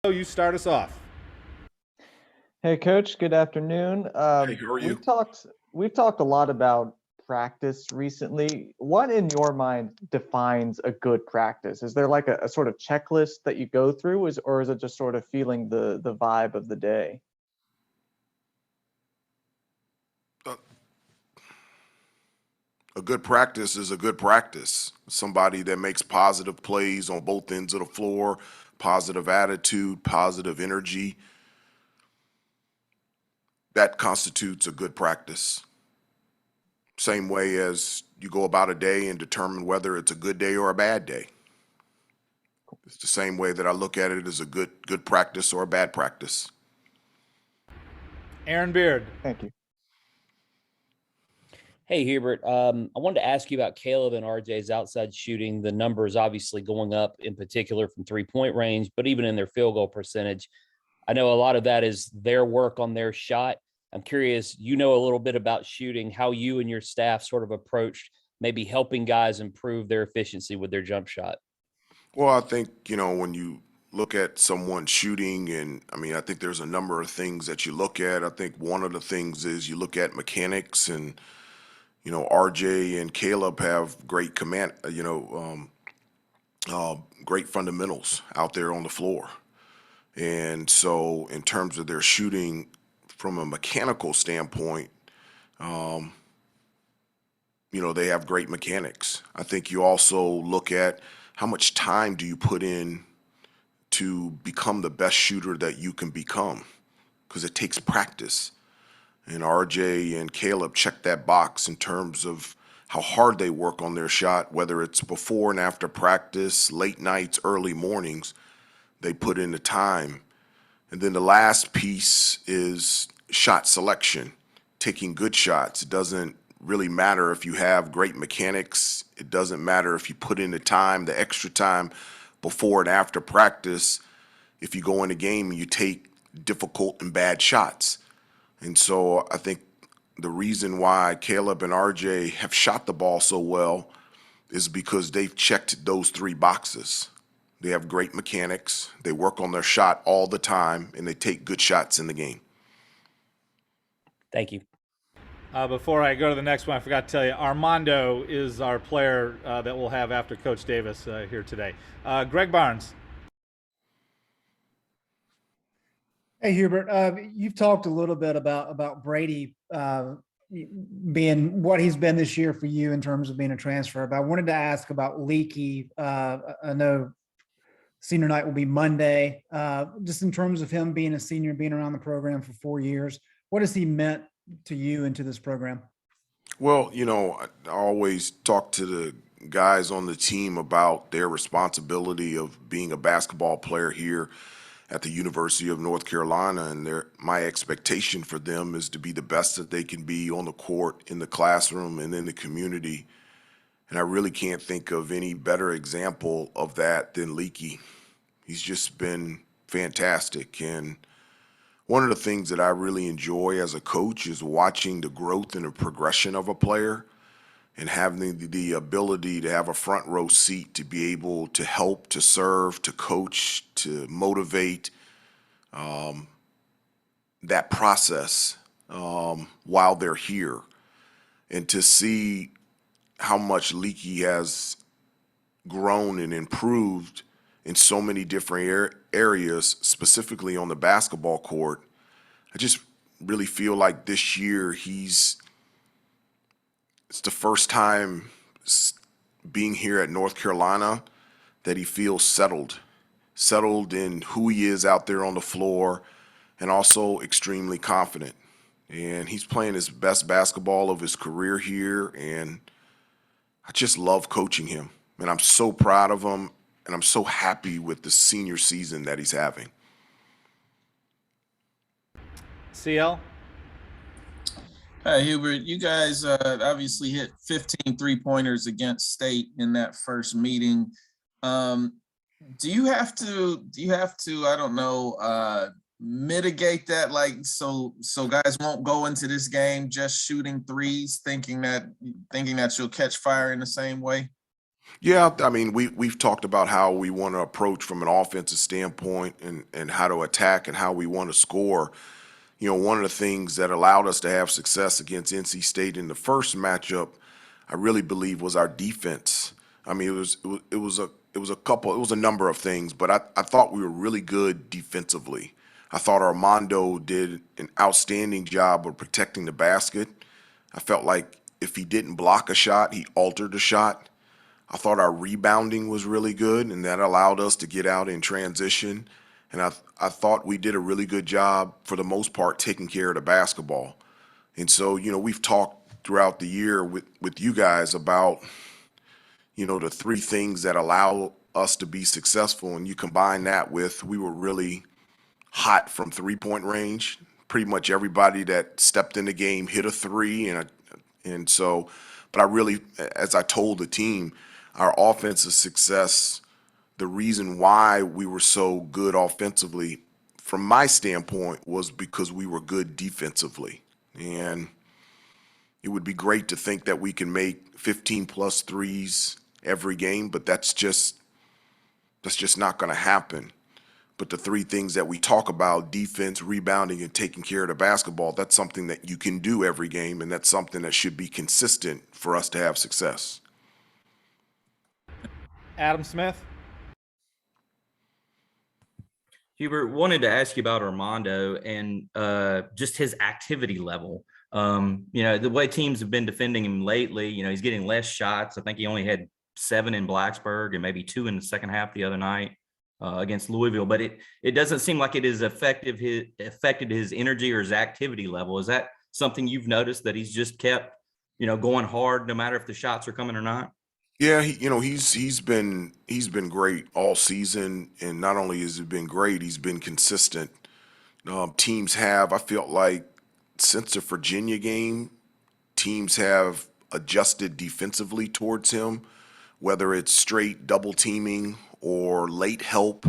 You start us off. Hey, Coach. Good afternoon. Hey, how are you? We've talked a lot about practice recently. What, in your mind, defines a good practice? Is there like a sort of checklist that you go through, or is it just sort of feeling the vibe of the day? Uh, A good practice is a good practice. Somebody that makes positive plays on both ends of the floor, positive attitude, positive energy. That constitutes a good practice. Same way as you go about a day and determine whether it's a good day or a bad day. It's the same way that I look at it as a good practice or a bad practice. Aaron Beard. Thank you. Hey, Hubert. I wanted to ask you about Caleb and RJ's outside shooting. The numbers obviously going up in particular from 3-point range, but even in their field goal percentage. I know a lot of that is their work on their shot. I'm curious, you know a little bit about shooting, how you and your staff sort of approached maybe helping guys improve their efficiency with their jump shot. Well, I think, when you look at someone shooting, and I think there's a number of things that you look at. I think one of the things is you look at mechanics, and RJ and Caleb have great command, great fundamentals out there on the floor. And so, in terms of their shooting from a mechanical standpoint, they have great mechanics. I think you also look at how much time do you put in to become the best shooter that you can become, because it takes practice. And RJ and Caleb check that box in terms of how hard they work on their shot, whether it's before and after practice, late nights, early mornings, they put in the time. And then the last piece is shot selection, taking good shots. It doesn't really matter if you have great mechanics. It doesn't matter if you put in the time, the extra time before and after practice, if you go in a game and you take difficult and bad shots. And so I think the reason why Caleb and RJ have shot the ball so well is because they've checked those three boxes. They have great mechanics, they work on their shot all the time, and they take good shots in the game. Thank you. Before I go to the next one, I forgot to tell you, Armondo is our player that we'll have after Coach Davis here today. Greg Barnes. Hey, Hubert, you've talked a little bit about Brady being what he's been this year for you in terms of being a transfer. But I wanted to ask about Leaky. I know senior night will be Monday. Just in terms of him being a senior, being around the program for 4 years, what has he meant to you and to this program? Well, I always talk to the guys on the team about their responsibility of being a basketball player here at the University of North Carolina, and my expectation for them is to be the best that they can be on the court, in the classroom, and in the community. And I really can't think of any better example of that than Leaky. He's just been fantastic. And one of the things that I really enjoy as a coach is watching the growth and the progression of a player, and having the ability to have a front row seat to be able to help, to serve, to coach, to motivate that process while they're here. And to see how much Leaky has grown and improved in so many different areas, specifically on the basketball court. I just really feel like this year it's the first time being here at North Carolina that he feels settled in who he is out there on the floor, and also extremely confident. And he's playing his best basketball of his career here, and I just love coaching him. And I'm so proud of him, and I'm so happy with the senior season that he's having. CL. Hi, Hubert. You guys obviously hit 15 3-pointers against State in that first meeting. Do you have to, I don't know, mitigate that, like so guys won't go into this game just shooting threes, thinking that you'll catch fire in the same way? Yeah, I mean, we've talked about how we want to approach from an offensive standpoint and how to attack and how we want to score. One of the things that allowed us to have success against NC State in the first matchup, I really believe, was our defense. I mean, it was a number of things, but I thought we were really good defensively. I thought Armondo did an outstanding job of protecting the basket. I felt like if he didn't block a shot, he altered the shot. I thought our rebounding was really good, and that allowed us to get out in transition. And I thought we did a really good job, for the most part, taking care of the basketball. And so, we've talked throughout the year with you guys about, the three things that allow us to be successful. And you combine that with, we were really hot from 3-point range. Pretty much everybody that stepped in the game hit a three. And so, but I really, as I told the team, our offensive success, the reason why we were so good offensively, from my standpoint, was because we were good defensively. And it would be great to think that we can make 15 plus threes every game, but that's just not going to happen. But the three things that we talk about, defense, rebounding, and taking care of the basketball, that's something that you can do every game, and that's something that should be consistent for us to have success. Adam Smith. Hubert, wanted to ask you about Armondo and just his activity level. The way teams have been defending him lately, he's getting less shots. I think he only had 7 in Blacksburg and maybe 2 in the second half the other night against Louisville. But it doesn't seem like it has affected his energy or his activity level. Is that something you've noticed, that he's just kept, going hard no matter if the shots are coming or not? Yeah, he's been great all season, and not only has he been great, he's been consistent. I felt like since the Virginia game, teams have adjusted defensively towards him, whether it's straight double teaming or late help,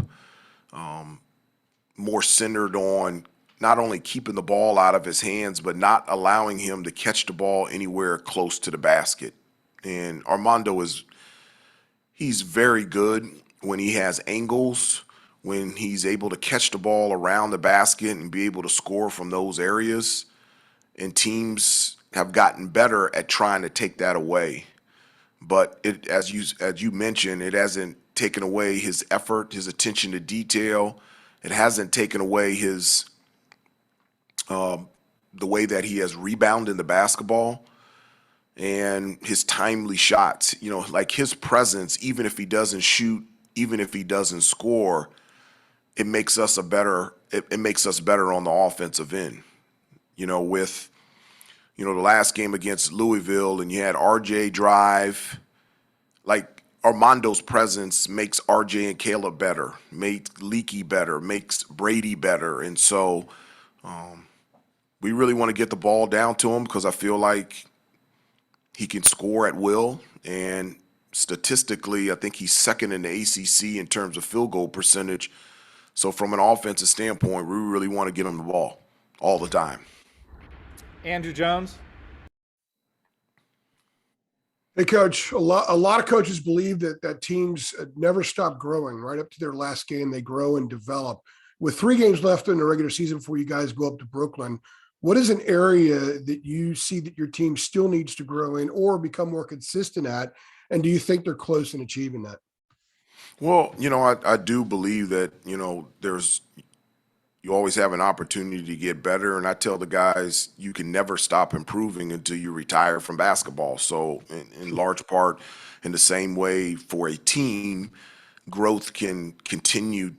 more centered on not only keeping the ball out of his hands, but not allowing him to catch the ball anywhere close to the basket. And he's very good when he has angles, when he's able to catch the ball around the basket and be able to score from those areas. And teams have gotten better at trying to take that away. But as you mentioned, it hasn't taken away his effort, his attention to detail. It hasn't taken away the way that he has rebounded the basketball and his timely shots. Like his presence, even if he doesn't shoot, even if he doesn't score, it makes us better on the offensive end. With the last game against Louisville, and you had RJ drive, like Armando's presence makes RJ and Caleb better, makes Leaky better, makes Brady better. And so we really want to get the ball down to him, because I feel like he can score at will. And statistically, I think he's second in the ACC in terms of field goal percentage. So from an offensive standpoint, we really want to get him the ball all the time. Andrew Jones. Hey, Coach, a lot of coaches believe that teams never stop growing. Right up to their last game, they grow and develop. With 3 games left in the regular season before you guys go up to Brooklyn, what is an area that you see that your team still needs to grow in or become more consistent at? And do you think they're close in achieving that? Well, I do believe that, you always have an opportunity to get better. And I tell the guys, you can never stop improving until you retire from basketball. So in large part, in the same way for a team, growth can continue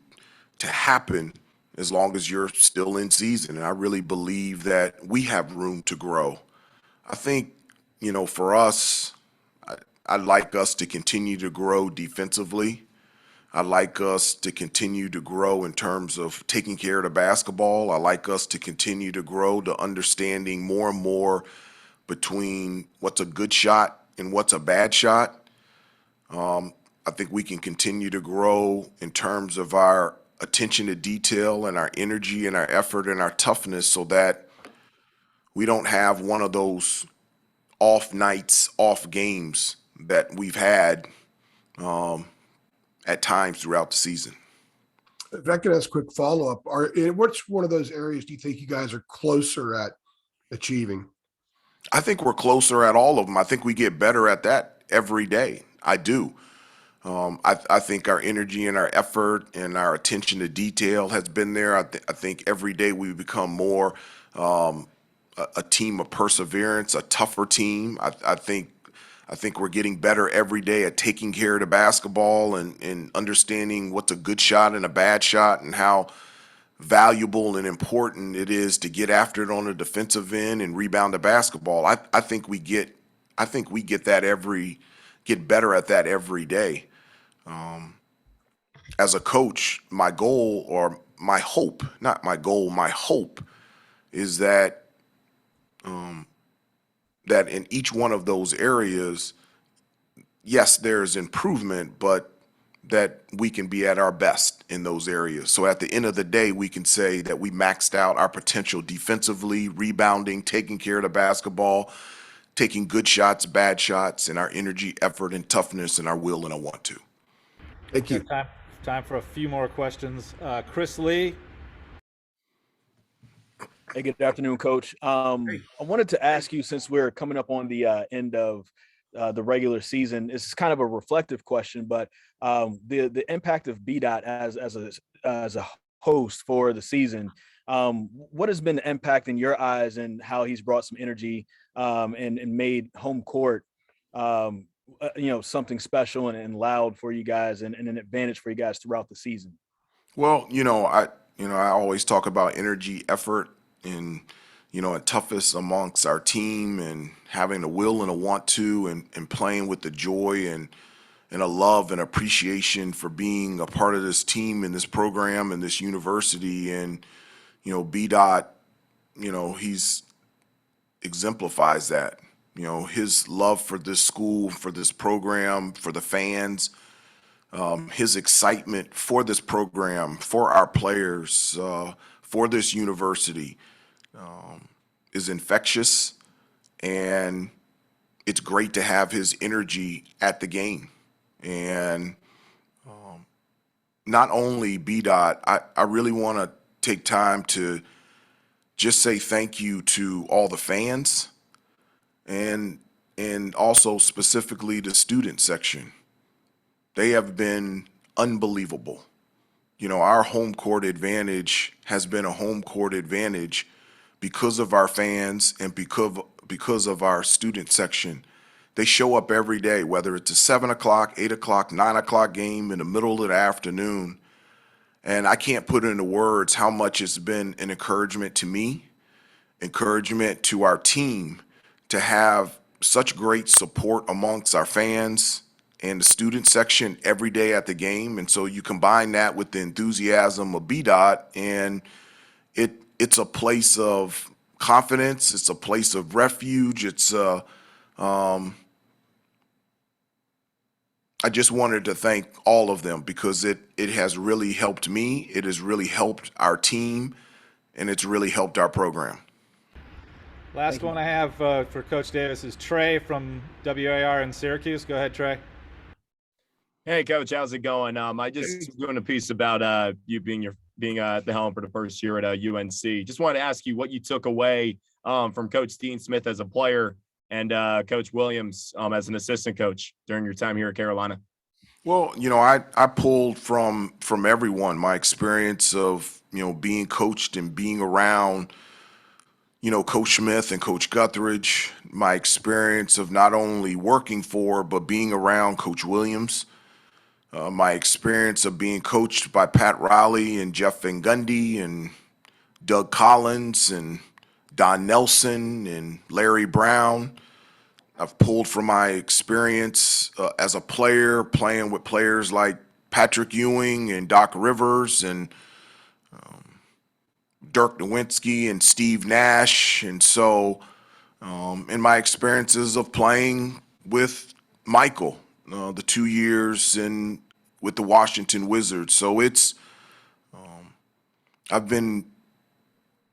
to happen as long as you're still in season. And I really believe that we have room to grow. I think, for us, I'd like us to continue to grow defensively. I'd like us to continue to grow in terms of taking care of the basketball. I like us to continue to grow to understanding more and more between what's a good shot and what's a bad shot. I think we can continue to grow in terms of our attention to detail and our energy and our effort and our toughness, so that we don't have one of those off nights, off games that we've had at times throughout the season. If I could ask a quick follow-up, what's one of those areas do you think you guys are closer at achieving? I think we're closer at all of them. I think we get better at that every day. I do. I think our energy and our effort and our attention to detail has been there. I think every day we become more a team of perseverance, a tougher team. I think we're getting better every day at taking care of the basketball and understanding what's a good shot and a bad shot and how valuable and important it is to get after it on the defensive end and rebound the basketball. I think we get get better at that every day. As a coach, my goal or my hope, not my goal, my hope is that that in each one of those areas, yes, there's improvement, but that we can be at our best in those areas. So at the end of the day, we can say that we maxed out our potential defensively, rebounding, taking care of the basketball, taking good shots, bad shots, and our energy, effort, and toughness, and our will and a want to. Thank you. Time for a few more questions. Chris Lee. Hey, good afternoon, Coach. I wanted to ask you, since we're coming up on the end of the regular season, it's kind of a reflective question, but the impact of BDOT as a host for the season, what has been the impact in your eyes and how he's brought some energy and made home court something special and loud for you guys and an advantage for you guys throughout the season? Well, I always talk about energy, effort, and and toughness amongst our team, and having a will and a want to, and playing with the joy and a love and appreciation for being a part of this team and this program and this university. And BDOT, he's exemplifies that. His love for this school, for this program, for the fans, his excitement for this program, for our players, for this university, is infectious, and it's great to have his energy at the game. And not only BDOT, I really want to take time to just say thank you to all the fans and also specifically the student section. They have been unbelievable. Our home court advantage has been a home court advantage because of our fans and because of our student section. They show up every day, whether it's a 7 o'clock, 8 o'clock, 9 o'clock game in the middle of the afternoon. And I can't put into words how much it's been an encouragement to me, encouragement to our team, to have such great support amongst our fans and the student section every day at the game. And so you combine that with the enthusiasm of BDOT, and it's a place of confidence. It's a place of refuge. I just wanted to thank all of them because it has really helped me. It has really helped our team, and it's really helped our program. Last one I have for Coach Davis is Trey from WAR in Syracuse. Go ahead, Trey. Hey, Coach, how's it going? I just doing a piece about you being at the helm for the first year at UNC. Just wanted to ask you what you took away from Coach Dean Smith as a player and Coach Williams as an assistant coach during your time here at Carolina. Well, I pulled from everyone. My experience of being coached and being around Coach Smith and Coach Guthridge. My experience of not only working for but being around Coach Williams. My experience of being coached by Pat Riley and Jeff Van Gundy and Doug Collins and Don Nelson and Larry Brown. I've pulled from my experience as a player, playing with players like Patrick Ewing and Doc Rivers and Dirk Nowitzki and Steve Nash. And so in my experiences of playing with Michael, the 2 years with the Washington Wizards. So I've been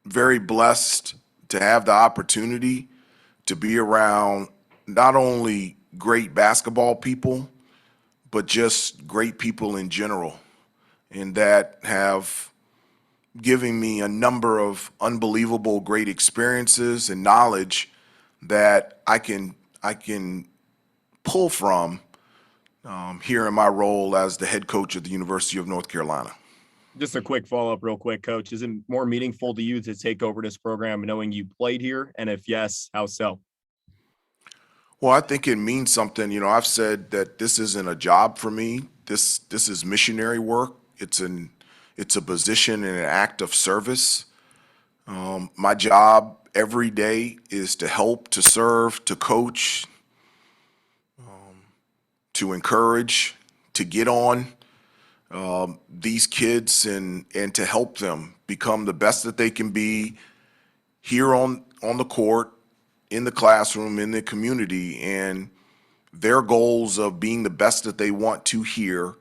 very blessed to have the opportunity to be around not only great basketball people, but just great people in general, and that have given me a number of unbelievable great experiences and knowledge that I can pull from here in my role as the head coach at the University of North Carolina. Just a quick follow-up real quick, Coach. Is it more meaningful to you to take over this program knowing you played here? And if yes, how so? Well, I think it means something. You know, I've said that this isn't a job for me. This is missionary work. It's a position and an act of service. My job every day is to help, to serve, to coach, to encourage, to get on these kids and to help them become the best that they can be here on the court, in the classroom, in the community, and their goals of being the best that they want to here,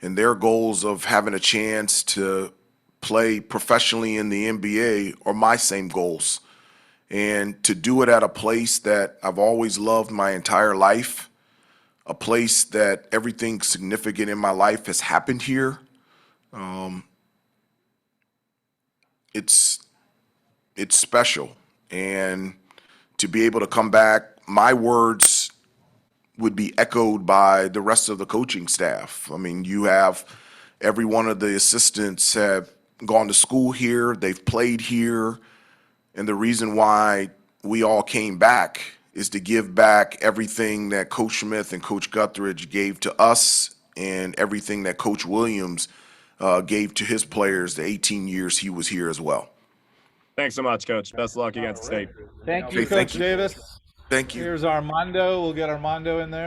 and their goals of having a chance to play professionally in the NBA are my same goals. And to do it at a place that I've always loved my entire life, a place that everything significant in my life has happened here, it's special. And to be able to come back, my words would be echoed by the rest of the coaching staff. I mean, you have every one of the assistants have gone to school here, they've played here, and the reason why we all came back is to give back everything that Coach Smith and Coach Guthridge gave to us and everything that Coach Williams gave to his players the 18 years he was here as well. Thanks so much, Coach. Best of luck against State. Thank you, Okay, thank Coach you. Davis. Thank you. Here's Armondo. We'll get Armondo in there.